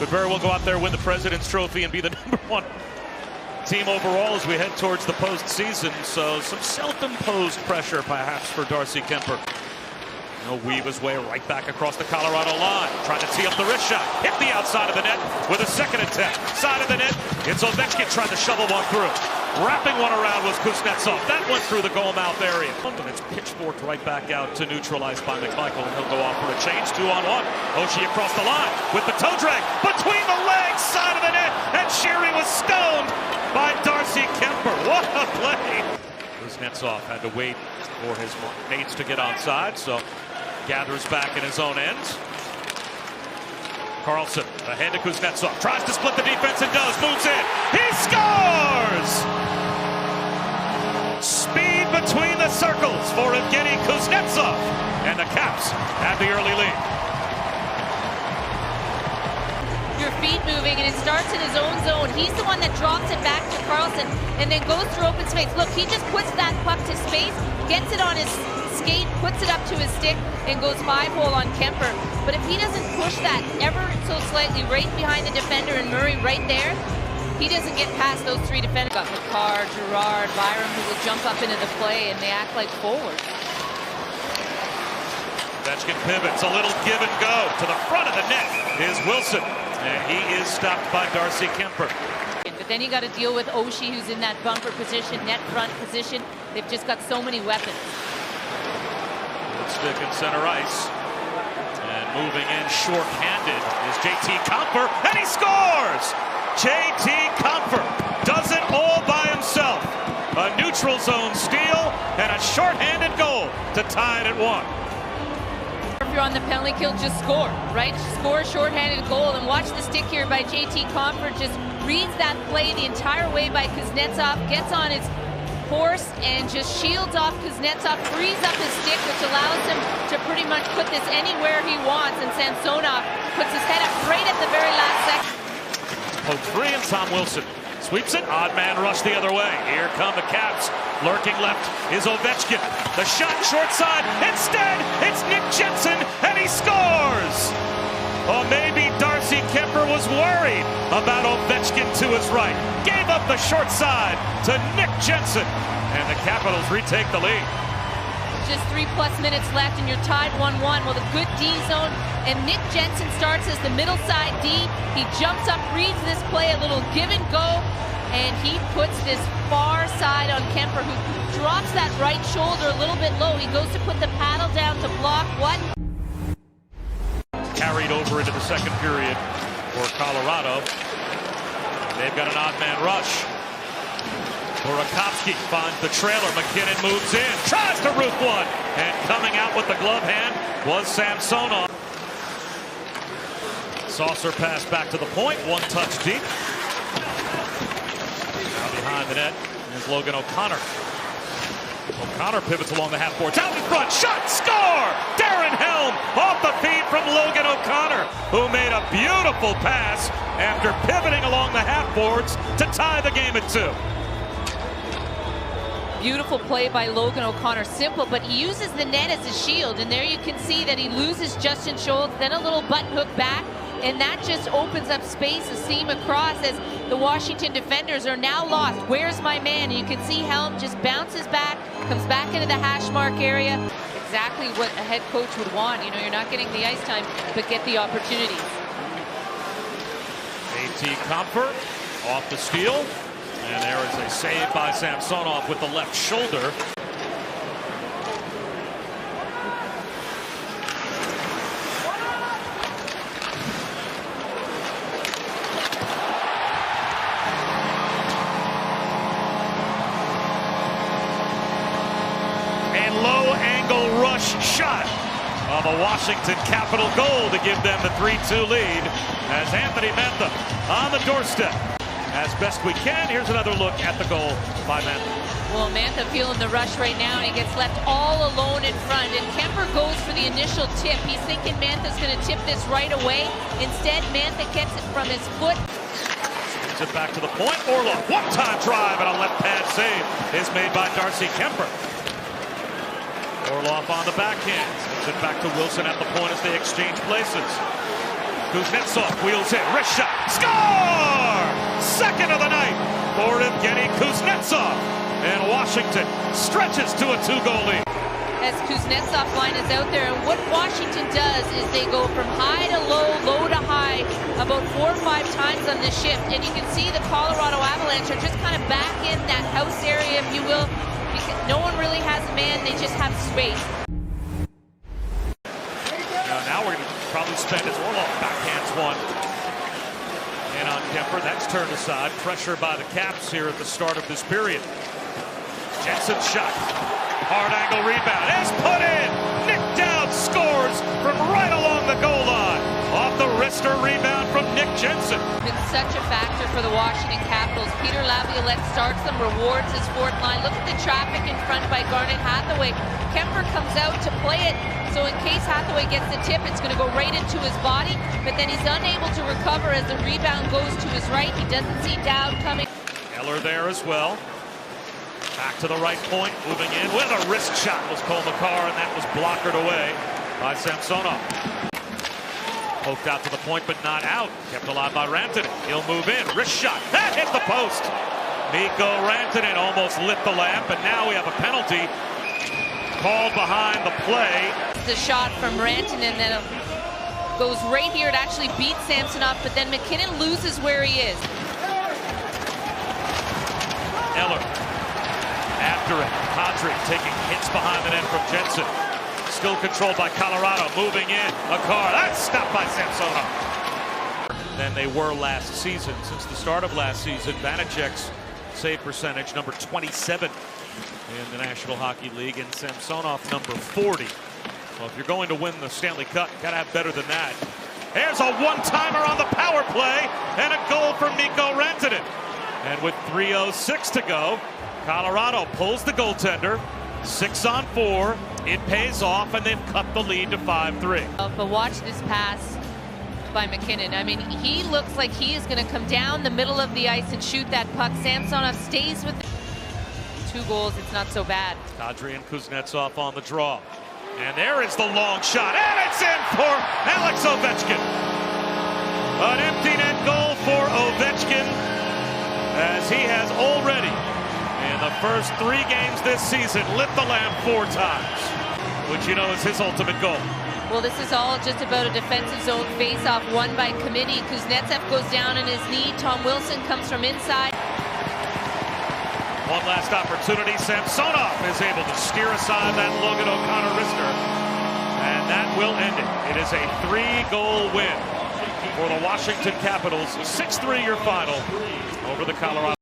could very well go out there, win the President's Trophy, and be the #1 team overall as we head towards the postseason. So some self-imposed pressure perhaps for Darcy Kuemper. He'll weave his way right back across the Colorado line, trying to tee up the wrist shot. Hit the outside of the net with a second attempt. Side of the net, it's Ovechkin trying to shovel one through. Wrapping one around was Kuznetsov. That went through the goal mouth area. And it's pitchforked right back out to neutralized by McMichael. And he'll go off for a change, 2-on-1. Oshie across the line with the toe drag between the legs, side of the net. And Sheary was stoned by Darcy Kuemper. What a play! Kuznetsov had to wait for his mates to get onside, so gathers back in his own end. Carlson ahead to Kuznetsov. Tries to split the defense and does. Moves in. He scores! Speed between the circles for Evgeny Kuznetsov. And the Caps have the early lead. Your feet moving, and it starts in his own zone. He's the one that drops it back to Carlson and then goes through open space. Look, he just puts that puck to space, gets it on his skate, puts it up to his stick, and goes 5-hole on Kuemper. But if he doesn't push that ever so slightly right behind the defender and Murray right there, he doesn't get past those three defenders. Got McCarr, Gerard, Byram, who will jump up into the play, and they act like forwards. Ovechkin pivots, a little give and go. To the front of the net is Wilson, and he is stopped by Darcy Kuemper. But then you got to deal with Oshie, who's in that bumper position, net front position. They've just got so many weapons. Good stick in center ice. And moving in short-handed is JT Compher, and he scores! JT Compher does it all by himself. A neutral zone steal and a short-handed goal to tie it at 1. If you're on the penalty kill, just score, right? Score a short-handed goal, and watch the stick here by JT Compher. Just reads that play the entire way by Kuznetsov, gets on his horse and just shields off Kuznetsov, frees up his stick, which allows him to pretty much put this anywhere he wants, and Samsonov puts his head up right at the very last second. Poke free, and Tom Wilson sweeps it. Odd man rush the other way. Here come the Caps. Lurking left is Ovechkin. The shot short side. Instead, it's Nick Jensen, and he scores! Or maybe Darcy Kuemper was worried about Ovechkin to his right. Gave up the short side to Nick Jensen. And the Capitals retake the lead. Just 3+ minutes left and you're tied 1-1. Well, the good D zone, and Nick Jensen starts as the middle side D. He jumps up, reads this play, a little give and go, and he puts this far side on Kuemper, who drops that right shoulder a little bit low. He goes to put the paddle down to block what? Carried over into the second period for Colorado. They've got an odd man rush. Burakovsky finds the trailer. McKinnon moves in, tries to root one, and coming out with the glove hand was Samsonov. Saucer pass back to the point, one touch deep. Now behind the net is Logan O'Connor. O'Connor pivots along the half boards, out in front, shot, score! Darren Helm off the feed from Logan O'Connor, who made a beautiful pass after pivoting along the half boards to tie the game at 2. Beautiful play by Logan O'Connor. Simple, but he uses the net as a shield, and there you can see that he loses Justin Schultz, then a little button hook back, and that just opens up space, a seam across, as the Washington defenders are now lost. Where's my man? And you can see Helm just bounces back, comes back into the hash mark area. Exactly what a head coach would want. You know, you're not getting the ice time, but get the opportunities. JT Compher off the steal. And there is a save by Samsonov with the left shoulder. A low-angle rush shot of a Washington Capital goal to give them the 3-2 lead as Anthony Mantha on the doorstep. As best we can, here's another look at the goal by Mantha. Well, Mantha feeling the rush right now, and he gets left all alone in front. And Kuemper goes for the initial tip. He's thinking Mantha's going to tip this right away. Instead, Mantha gets it from his foot. Spins it back to the point. Orlov, one-time drive, and a left pad save is made by Darcy Kuemper. Orlov on the backhand. Sends it back to Wilson at the point as they exchange places. Kuznetsov wheels in, wrist shot, score! Second of the night for Evgeny Kuznetsov. And Washington stretches to a 2-goal lead. As Kuznetsov line is out there, and what Washington does is they go from high to low, low to high, about 4 or 5 times on this shift. And you can see the Colorado Avalanche are just kind of back in that house area, if you will, because no one really has a man, they just have space. Now we're going to probably spend as Orlov backhands one. And on Kemper, that's turned aside. Pressure by the Caps here at the start of this period. Jensen shot. Hard angle rebound. Is put in. Nick Dowd scores from right along the goal line. Off the wrister rebound from Nick Jensen. Been such a factor for the Washington Capitals. Peter Laviolette starts them, rewards his fourth line. Look at the traffic in front by Garnet Hathaway. Kemper comes out to play it, so in case Hathaway gets the tip, it's going to go right into his body, but then he's unable to recover as the rebound goes to his right. He doesn't see Dowd coming. Eller there as well. Back to the right point, moving in with a wrist shot was Cole McCarr, and that was blockered away by Samsonov. Poked out to the point, but not out. Kept alive by Rantanen. He'll move in. Wrist shot. That hit the post. Mikko Rantanen almost lit the lamp, and now we have a penalty called behind the play. The shot from Rantanen that goes right here. It actually beats Samsonov, but then McKinnon loses where he is. Eller. After it, Kadri taking hits behind the net from Jensen. Still controlled by Colorado, moving in. McCarr, that's stopped by Samsonov. Than they were last season. Since the start of last season, Vanacek's save percentage, number 27 in the National Hockey League, and Samsonov, number 40. Well, if you're going to win the Stanley Cup, you gotta have better than that. There's a one-timer on the power play, and a goal from Mikko Rantanen. And with 3:06 to go, Colorado pulls the goaltender, 6-on-4. It pays off, and they've cut the lead to 5-3. But watch this pass by McKinnon. I mean, he looks like he is going to come down the middle of the ice and shoot that puck. Samsonov stays with 2 goals. It's not so bad. Kadri and Kuznetsov on the draw. And there is the long shot, and it's in for Alex Ovechkin. An empty net goal for Ovechkin, as he has already, in the first 3 games this season, lit the lamp 4 times, which you know is his ultimate goal. Well, this is all just about a defensive zone face-off won by committee. Kuznetsov goes down on his knee. Tom Wilson comes from inside. One last opportunity. Samsonov is able to steer aside that Logan O'Connor wrister, and that will end it. It is a 3-goal win for the Washington Capitals. 6-3 your final over the Colorado